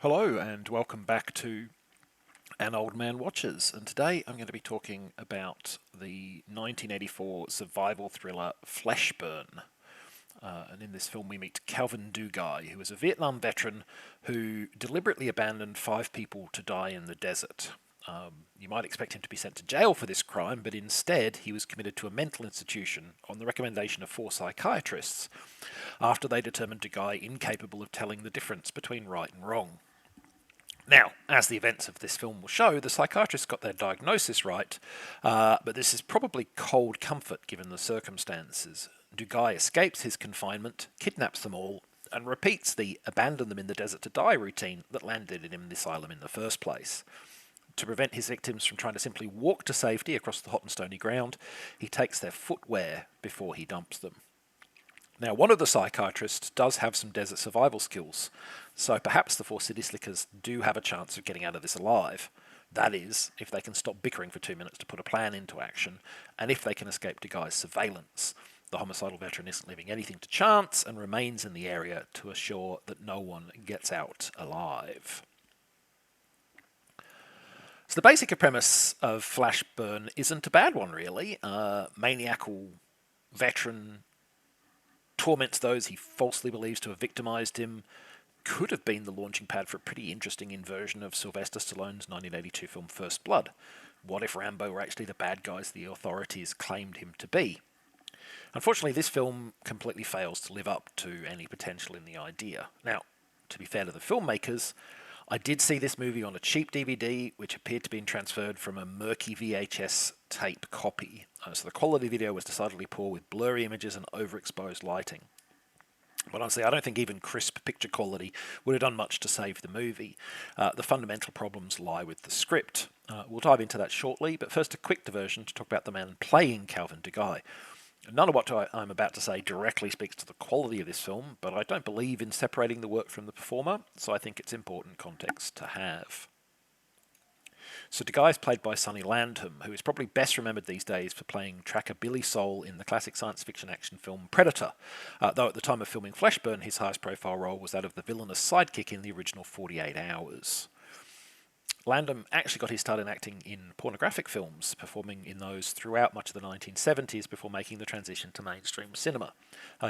Hello and welcome back to An Old Man Watches. And today I'm going to be talking about the 1984 survival thriller Fleshburn. And in this film we meet Calvin Dugai, who is a Vietnam veteran who deliberately abandoned 5 people to die in the desert. You might expect him to be sent to jail for this crime, but instead he was committed to a mental institution on the recommendation of 4 psychiatrists after they determined Dugai incapable of telling the difference between right and wrong. Now, as the events of this film will show, the psychiatrists got their diagnosis right, but this is probably cold comfort given the circumstances. Dugai escapes his confinement, kidnaps them all, and repeats the abandon them in the desert to die routine that landed him in the asylum in the first place. To prevent his victims from trying to simply walk to safety across the hot and stony ground, he takes their footwear before he dumps them. Now, one of the psychiatrists does have some desert survival skills, so perhaps the 4 city slickers do have a chance of getting out of this alive. That is, if they can stop bickering for 2 minutes to put a plan into action, and if they can escape Dugai's surveillance. The homicidal veteran isn't leaving anything to chance and remains in the area to assure that no one gets out alive. So the basic premise of Flashburn isn't a bad one, really. Maniacal veteran torments those he falsely believes to have victimised him. Could have been the launching pad for a pretty interesting inversion of Sylvester Stallone's 1982 film First Blood. What if Rambo were actually the bad guys the authorities claimed him to be? Unfortunately, this film completely fails to live up to any potential in the idea. Now, to be fair to the filmmakers, I did see this movie on a cheap DVD, which appeared to be transferred from a murky VHS tape copy. So the quality video was decidedly poor, with blurry images and overexposed lighting. But honestly, I don't think even crisp picture quality would have done much to save the movie. The fundamental problems lie with the script. We'll dive into that shortly, but first a quick diversion to talk about the man playing Calvin Dugai. None of what I'm about to say directly speaks to the quality of this film, but I don't believe in separating the work from the performer, so I think it's important context to have. So Dugai is played by Sonny Landham, who is probably best remembered these days for playing tracker Billy Soul in the classic science fiction action film Predator, though at the time of filming Fleshburn his highest profile role was that of the villainous sidekick in the original 48 Hours. Landham actually got his start in acting in pornographic films, performing in those throughout much of the 1970s before making the transition to mainstream cinema.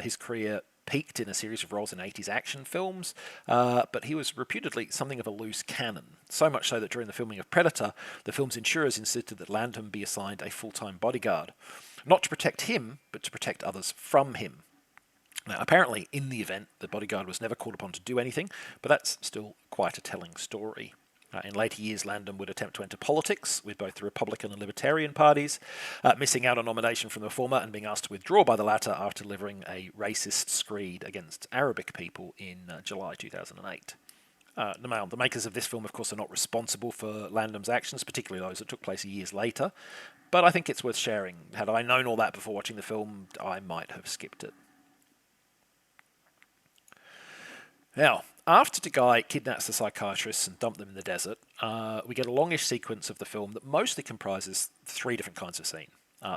His career peaked in a series of roles in 80s action films, but he was reputedly something of a loose cannon, so much so that during the filming of Predator, the film's insurers insisted that Landham be assigned a full-time bodyguard, not to protect him, but to protect others from him. Now, apparently, in the event, the bodyguard was never called upon to do anything, but that's still quite a telling story. In later years, Landham would attempt to enter politics with both the Republican and Libertarian parties, missing out on nomination from the former and being asked to withdraw by the latter after delivering a racist screed against Arabic people in July 2008. Now, the makers of this film, of course, are not responsible for Landham's actions, particularly those that took place years later, but I think it's worth sharing. Had I known all that before watching the film, I might have skipped it. Now, after Dugai kidnaps the psychiatrists and dumps them in the desert, we get a longish sequence of the film that mostly comprises 3 different kinds of scene.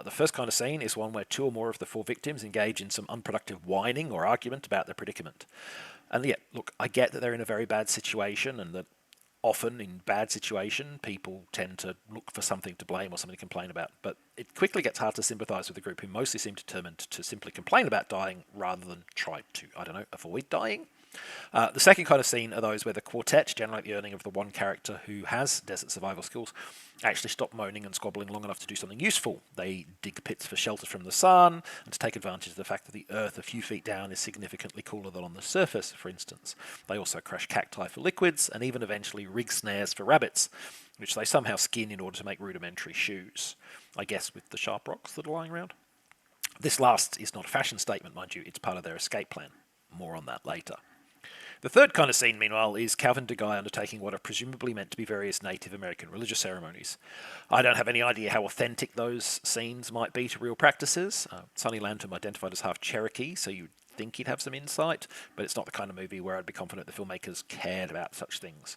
The first kind of scene is one where 2 or more of the 4 victims engage in some unproductive whining or argument about their predicament. And yeah, look, I get that they're in a very bad situation and that often in bad situation people tend to look for something to blame or something to complain about, but it quickly gets hard to sympathise with a group who mostly seem determined to simply complain about dying rather than try to, avoid dying. The second kind of scene are those where the quartet, generally at the earning of the one character who has desert survival skills, actually stop moaning and squabbling long enough to do something useful. They dig pits for shelter from the sun and to take advantage of the fact that the earth a few feet down is significantly cooler than on the surface, for instance. They also crush cacti for liquids and even eventually rig snares for rabbits, which they somehow skin in order to make rudimentary shoes, I guess with the sharp rocks that are lying around. This last is not a fashion statement, mind you, it's part of their escape plan. More on that later. The third kind of scene, meanwhile, is Calvin Dugai undertaking what are presumably meant to be various Native American religious ceremonies. I don't have any idea how authentic those scenes might be to real practices. Sonny Landham identified as half Cherokee, so you'd think he'd have some insight, but it's not the kind of movie where I'd be confident the filmmakers cared about such things.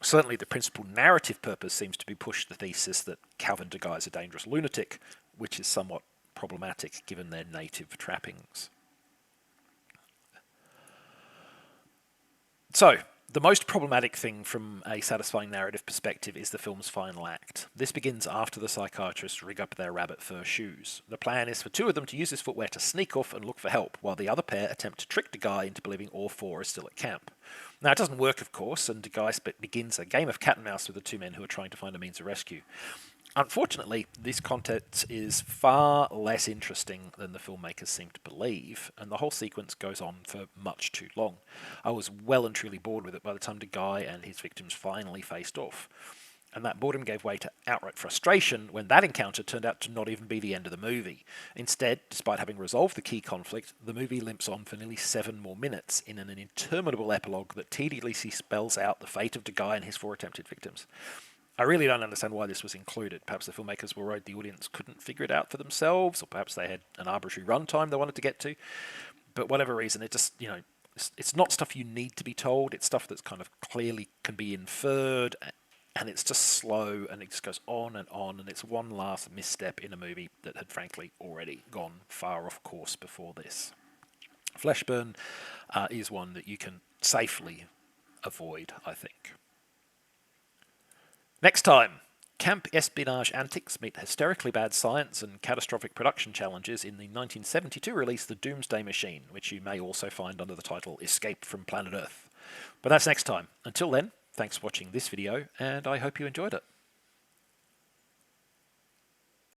Certainly the principal narrative purpose seems to be push the thesis that Calvin Dugai is a dangerous lunatic, which is somewhat problematic given their native trappings. So, The most problematic thing from a satisfying narrative perspective is the film's final act. This begins after the psychiatrists rig up their rabbit fur shoes. The plan is for two of them to use this footwear to sneak off and look for help, while the other pair attempt to trick the guy into believing all four are still at camp. Now, it doesn't work, of course, and the guy begins a game of cat and mouse with the two men who are trying to find a means of rescue. Unfortunately, this content is far less interesting than the filmmakers seem to believe, and the whole sequence goes on for much too long. I was well and truly bored with it by the time the guy and his victims finally faced off. And that boredom gave way to outright frustration when that encounter turned out to not even be the end of the movie. Instead, despite having resolved the key conflict, the movie limps on for nearly 7 more minutes in an interminable epilogue that tediously spells out the fate of the guy and his 4 attempted victims. I really don't understand why this was included. Perhaps the filmmakers were worried the audience couldn't figure it out for themselves, or perhaps they had an arbitrary runtime they wanted to get to. But whatever reason, it just, it's not stuff you need to be told. It's stuff that's kind of clearly can be inferred, and it's just slow, and it just goes on, and it's one last misstep in a movie that had frankly already gone far off course before this. Fleshburn is one that you can safely avoid, I think. Next time, camp espionage antics meet hysterically bad science and catastrophic production challenges in the 1972 release The Doomsday Machine, which you may also find under the title Escape from Planet Earth. But that's next time. Until then, thanks for watching this video, and I hope you enjoyed it.